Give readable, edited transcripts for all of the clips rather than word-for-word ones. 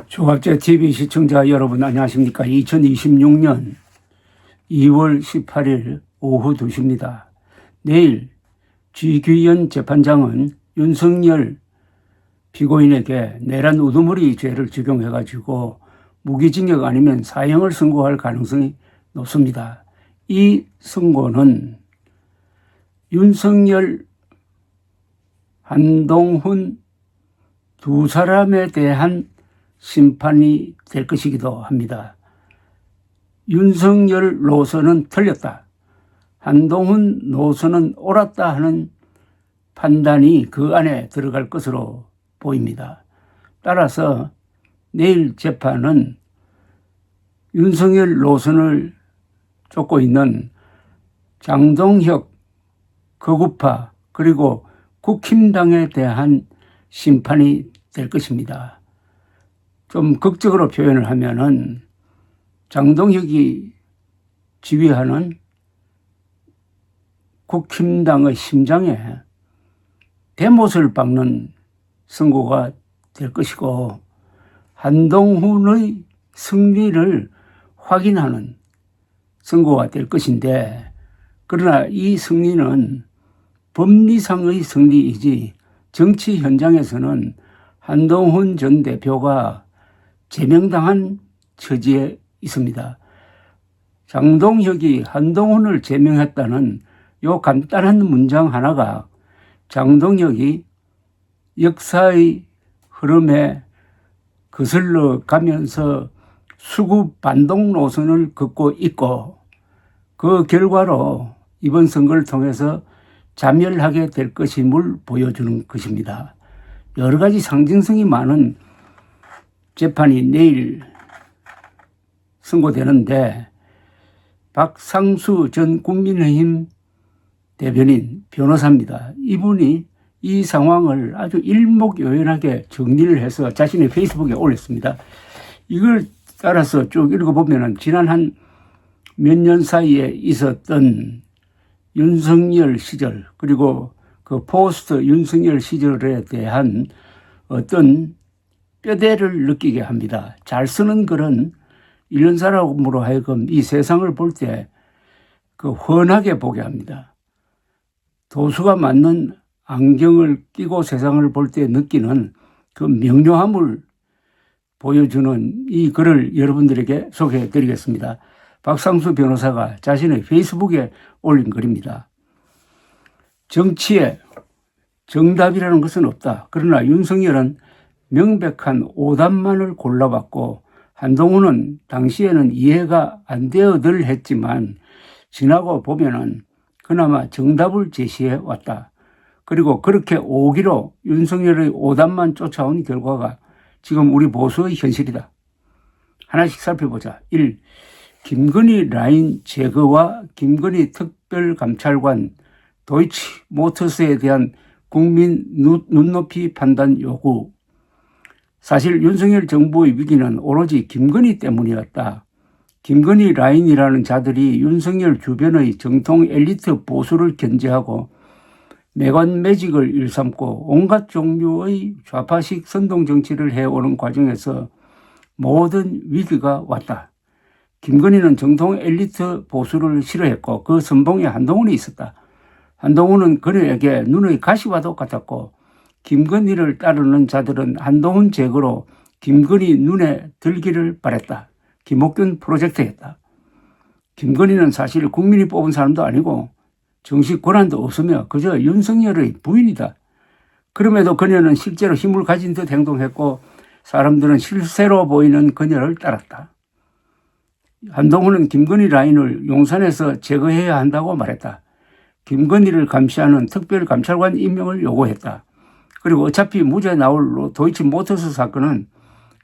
조갑제TV 시청자 여러분 안녕하십니까. 2026년 2월 18일 오후 2시입니다. 내일 지규현 재판장은 윤석열 피고인에게 내란 우두머리 죄를 적용해가지고 무기징역 아니면 사형을 선고할 가능성이 높습니다. 이 선고는 윤석열, 한동훈 두 사람에 대한 심판이 될 것이기도 합니다. 윤석열 노선은 틀렸다, 한동훈 노선은 옳았다 하는 판단이 그 안에 들어갈 것으로 보입니다. 따라서 내일 재판은 윤석열 노선을 쫓고 있는 장동혁 거구파 그리고 국힘당에 대한 심판이 될 것입니다. 좀 극적으로 표현을 하면은 장동혁이 지휘하는 국힘당의 심장에 대못을 박는 선고가 될 것이고, 한동훈의 승리를 확인하는 선고가 될 것인데, 그러나 이 승리는 법리상의 승리이지 정치 현장에서는 한동훈 전 대표가 제명당한 처지에 있습니다. 장동혁이 한동훈을 제명했다는 요 간단한 문장 하나가 장동혁이 역사의 흐름에 거슬러 가면서 수구 반동 노선을 걷고 있고, 그 결과로 이번 선거를 통해서 자멸하게 될 것임을 보여주는 것입니다. 여러 가지 상징성이 많은 재판이 내일 선고되는데, 박상수 전 국민의힘 대변인 변호사입니다. 이분이 이 상황을 아주 일목요연하게 정리를 해서 자신의 페이스북에 올렸습니다. 이걸 따라서 쭉 읽어보면 지난 한 몇 년 사이에 있었던 윤석열 시절, 그리고 그 포스트 윤석열 시절에 대한 어떤 뼈대를 느끼게 합니다. 잘 쓰는 글은 읽는 사람으로 하여금 이 세상을 볼 때 그 훤하게 보게 합니다. 도수가 맞는 안경을 끼고 세상을 볼 때 느끼는 그 명료함을 보여주는 이 글을 여러분들에게 소개해 드리겠습니다. 박상수 변호사가 자신의 페이스북에 올린 글입니다. 정치에 정답이라는 것은 없다. 그러나 윤석열은 명백한 오답만을 골라봤고, 한동훈은 당시에는 이해가 안 되어들 했지만 지나고 보면은 그나마 정답을 제시해 왔다. 그리고 그렇게 오기로 윤석열의 오답만 쫓아온 결과가 지금 우리 보수의 현실이다. 하나씩 살펴보자. 1. 김건희 라인 제거와 김건희 특별감찰관 도이치 모터스에 대한 국민 눈높이 판단 요구. 사실 윤석열 정부의 위기는 오로지 김건희 때문이었다. 김건희 라인이라는 자들이 윤석열 주변의 정통 엘리트 보수를 견제하고 매관매직을 일삼고 온갖 종류의 좌파식 선동정치를 해오는 과정에서 모든 위기가 왔다. 김건희는 정통 엘리트 보수를 싫어했고 그 선봉에 한동훈이 있었다. 한동훈은 그녀에게 눈의 가시와도 같았고, 김건희를 따르는 자들은 한동훈 제거로 김건희 눈에 들기를 바랬다. 김옥균 프로젝트였다. 김건희는 사실 국민이 뽑은 사람도 아니고 정식 권한도 없으며 그저 윤석열의 부인이다. 그럼에도 그녀는 실제로 힘을 가진 듯 행동했고 사람들은 실세로 보이는 그녀를 따랐다. 한동훈은 김건희 라인을 용산에서 제거해야 한다고 말했다. 김건희를 감시하는 특별감찰관 임명을 요구했다. 그리고 어차피 무죄 나올 도이치 모터스 사건은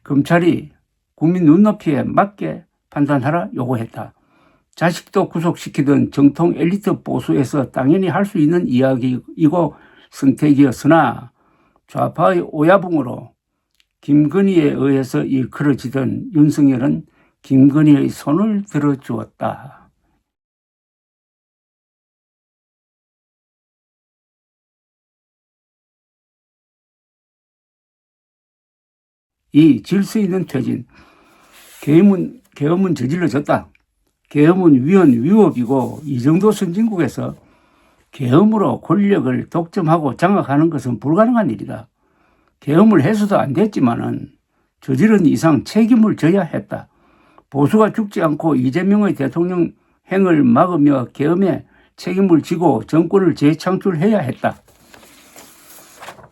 검찰이 국민 눈높이에 맞게 판단하라 요구했다. 자식도 구속시키던 정통 엘리트 보수에서 당연히 할 수 있는 이야기이고 선택이었으나 좌파의 오야붕으로 김건희에 의해서 일컬어지던 윤석열은 김건희의 손을 들어주었다. 2. 질서 있는 퇴진. 계엄은 저질러졌다. 계엄은 위협이고 이 정도 선진국에서 계엄으로 권력을 독점하고 장악하는 것은 불가능한 일이다. 계엄을 해서도 안 됐지만은 저지른 이상 책임을 져야 했다. 보수가 죽지 않고 이재명의 대통령 행을 막으며 계엄에 책임을 지고 정권을 재창출해야 했다.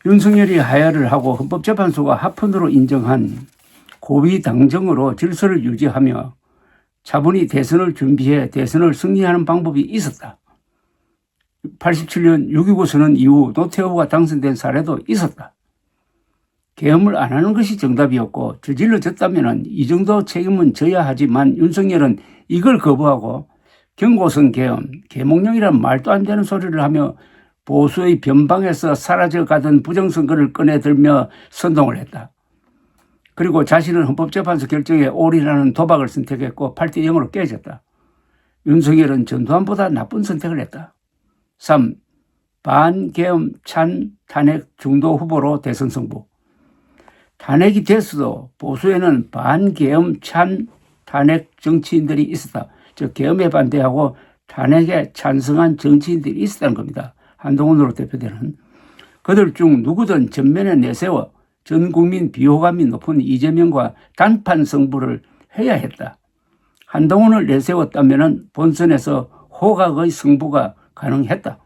윤석열이 하야를 하고 헌법재판소가 합헌으로 인정한 고위 당정으로 질서를 유지하며 차분히 대선을 준비해 대선을 승리하는 방법이 있었다. 87년 6.29 선언 이후 노태우가 당선된 사례도 있었다. 계엄을 안 하는 것이 정답이었고 저질러졌다면 이 정도 책임은 져야 하지만 윤석열은 이걸 거부하고 경고성 계엄, 계몽령이란 말도 안 되는 소리를 하며 보수의 변방에서 사라져가던 부정선거를 꺼내들며 선동을 했다. 그리고 자신은 헌법재판소 결정에 올인하는 도박을 선택했고 8대 0으로 깨졌다. 윤석열은 전두환보다 나쁜 선택을 했다. 3. 반계엄 찬 탄핵 중도 후보로 대선 승부. 탄핵이 됐어도 보수에는 반계엄 찬 탄핵 정치인들이 있었다. 즉 계엄에 반대하고 탄핵에 찬성한 정치인들이 있었다는 겁니다. 한동훈으로 대표되는. 그들 중 누구든 전면에 내세워 전 국민 비호감이 높은 이재명과 단판 승부를 해야 했다. 한동훈을 내세웠다면 본선에서 호각의 승부가 가능했다.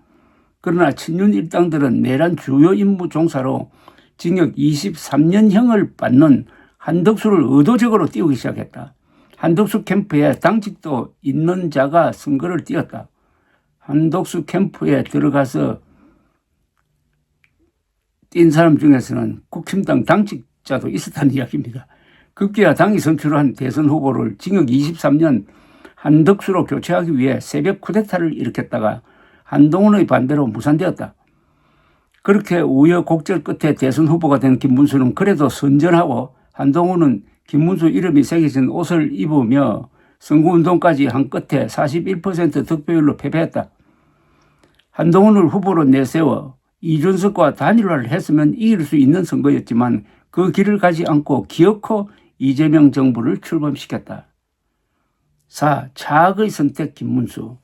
그러나 친윤 일당들은 내란 주요 임무 종사로 징역 23년형을 받는 한덕수를 의도적으로 띄우기 시작했다. 한덕수 캠프에 당직도 있는 자가 선거를 띄웠다. 한덕수 캠프에 들어가서 뛴 사람 중에서는 국힘당 당직자도 있었다는 이야기입니다. 급기야 당이 선출한 대선 후보를 징역 23년 한덕수로 교체하기 위해 새벽 쿠데타를 일으켰다가 한동훈의 반대로 무산되었다. 그렇게 우여곡절 끝에 대선 후보가 된 김문수는 그래도 선전하고 한동훈은 김문수 이름이 새겨진 옷을 입으며 선거운동까지 한 끝에 41% 득표율로 패배했다. 한동훈을 후보로 내세워 이준석과 단일화를 했으면 이길 수 있는 선거였지만 그 길을 가지 않고 기어코 이재명 정부를 출범시켰다. 4. 차악의 선택 김문수.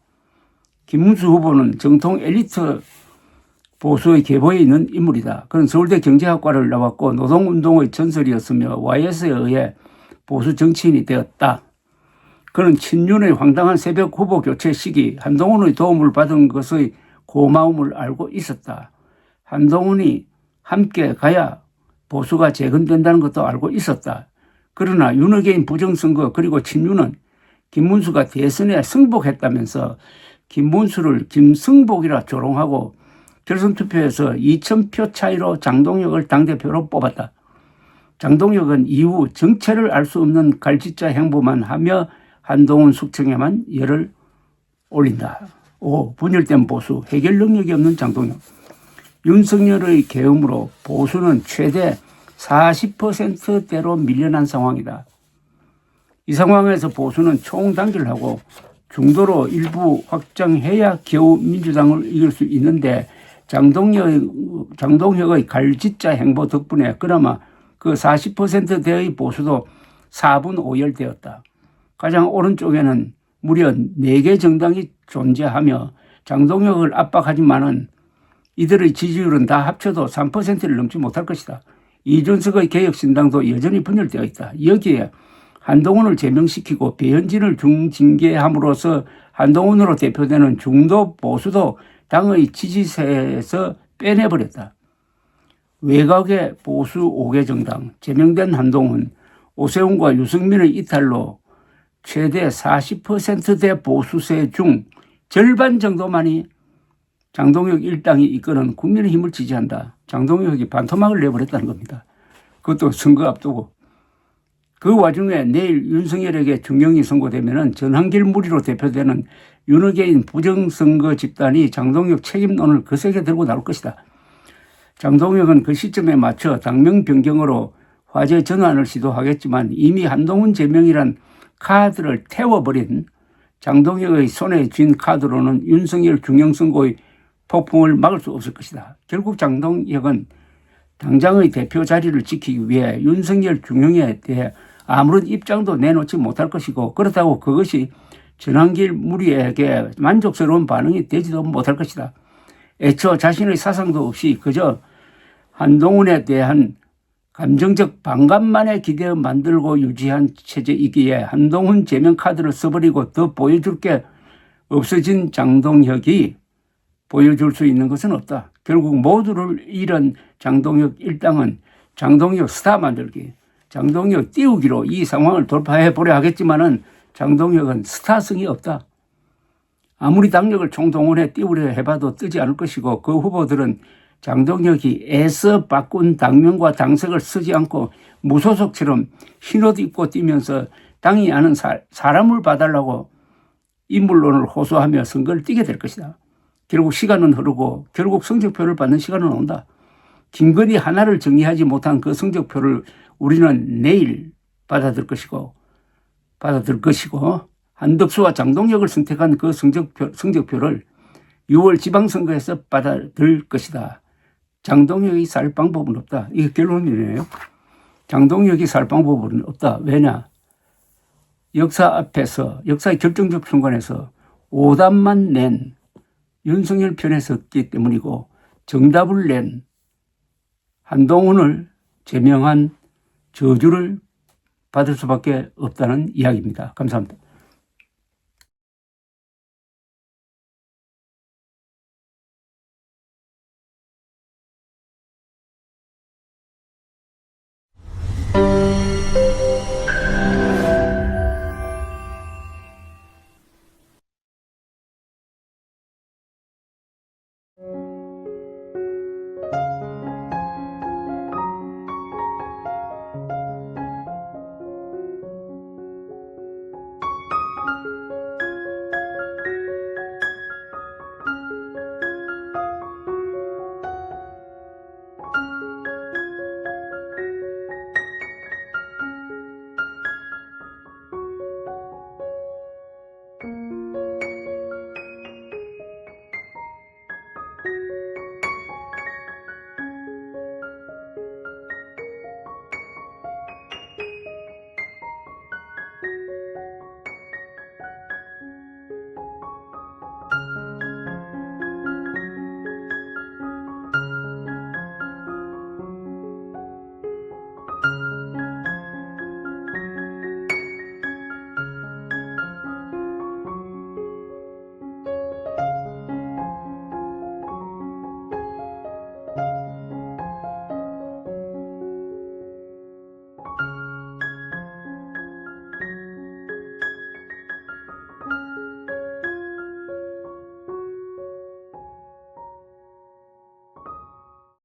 김문수 후보는 정통 엘리트 보수의 계보에 있는 인물이다. 그는 서울대 경제학과를 나왔고 노동운동의 전설이었으며 YS에 의해 보수 정치인이 되었다. 그는 친윤의 황당한 새벽 후보 교체 시기 한동훈의 도움을 받은 것의 고마움을 알고 있었다. 한동훈이 함께 가야 보수가 재건된다는 것도 알고 있었다. 그러나 윤핵인 부정선거 그리고 친윤은 김문수가 대선에 승복했다면서 김문수를 김승복이라 조롱하고 결선투표에서 2,000표 차이로 장동혁을 당대표로 뽑았다. 장동혁은 이후 정체를 알 수 없는 갈짓자 행보만 하며 한동훈 숙청에만 열을 올린다. 5. 분열된 보수, 해결 능력이 없는 장동혁. 윤석열의 계엄으로 보수는 최대 40%대로 밀려난 상황이다. 이 상황에서 보수는 총단결하고 중도로 일부 확장해야 겨우 민주당을 이길 수 있는데 장동혁의 갈짓자 행보 덕분에 그나마 그 40%대의 보수도 4분 5열되었다. 가장 오른쪽에는 무려 4개 정당이 존재하며 장동혁을 압박하지만은 이들의 지지율은 다 합쳐도 3%를 넘지 못할 것이다. 이준석의 개혁신당도 여전히 분열되어 있다. 여기에 한동훈을 제명시키고 배현진을 중징계함으로써 한동훈으로 대표되는 중도 보수도 당의 지지세에서 빼내버렸다. 외곽의 보수 5개 정당, 제명된 한동훈, 오세훈과 유승민의 이탈로 최대 40%대 보수세 중 절반 정도만이 장동혁 일당이 이끄는 국민의힘을 지지한다. 장동혁이 반토막을 내버렸다는 겁니다. 그것도 선거 앞두고. 그 와중에 내일 윤석열에게 중경이 선고되면 전한길 무리로 대표되는 윤핵인 부정선거 집단이 장동혁 책임론을 거세게 들고 나올 것이다. 장동혁은 그 시점에 맞춰 당명 변경으로 화제 전환을 시도하겠지만 이미 한동훈 제명이란 카드를 태워버린 장동혁의 손에 쥔 카드로는 윤석열 중경선거의 폭풍을 막을 수 없을 것이다. 결국 장동혁은 당장의 대표 자리를 지키기 위해 윤석열 중용에 대해 아무런 입장도 내놓지 못할 것이고, 그렇다고 그것이 전환길 무리에게 만족스러운 반응이 되지도 못할 것이다. 애초 자신의 사상도 없이 그저 한동훈에 대한 감정적 반감만에 기대어 만들고 유지한 체제이기에 한동훈 제명 카드를 써버리고 더 보여줄 게 없어진 장동혁이 보여줄 수 있는 것은 없다. 결국 모두를 잃은 장동혁 일당은 장동혁 스타 만들기, 장동혁 띄우기로 이 상황을 돌파해 보려 하겠지만은 장동혁은 스타성이 없다. 아무리 당력을 총동원해 띄우려 해봐도 뜨지 않을 것이고, 그 후보들은 장동혁이 애써 바꾼 당명과 당색을 쓰지 않고 무소속처럼 흰옷 입고 뛰면서 당이 아는 사람을 봐달라고 인물론을 호소하며 선거를 뛰게 될 것이다. 결국 시간은 흐르고 결국 성적표를 받는 시간은 온다. 김건희 하나를 정리하지 못한 그 성적표를 우리는 내일 받아들 것이고 한덕수와 장동혁을 선택한 그 성적표를 6월 지방선거에서 받아들 것이다. 장동혁이 살 방법은 없다. 이게 결론이네요. 장동혁이 살 방법은 없다. 왜냐? 역사의 결정적 순간에서 오답만 낸 윤석열 편에 섰기 때문이고, 정답을 낸 한동훈을 제명한 저주를 받을 수밖에 없다는 이야기입니다. 감사합니다.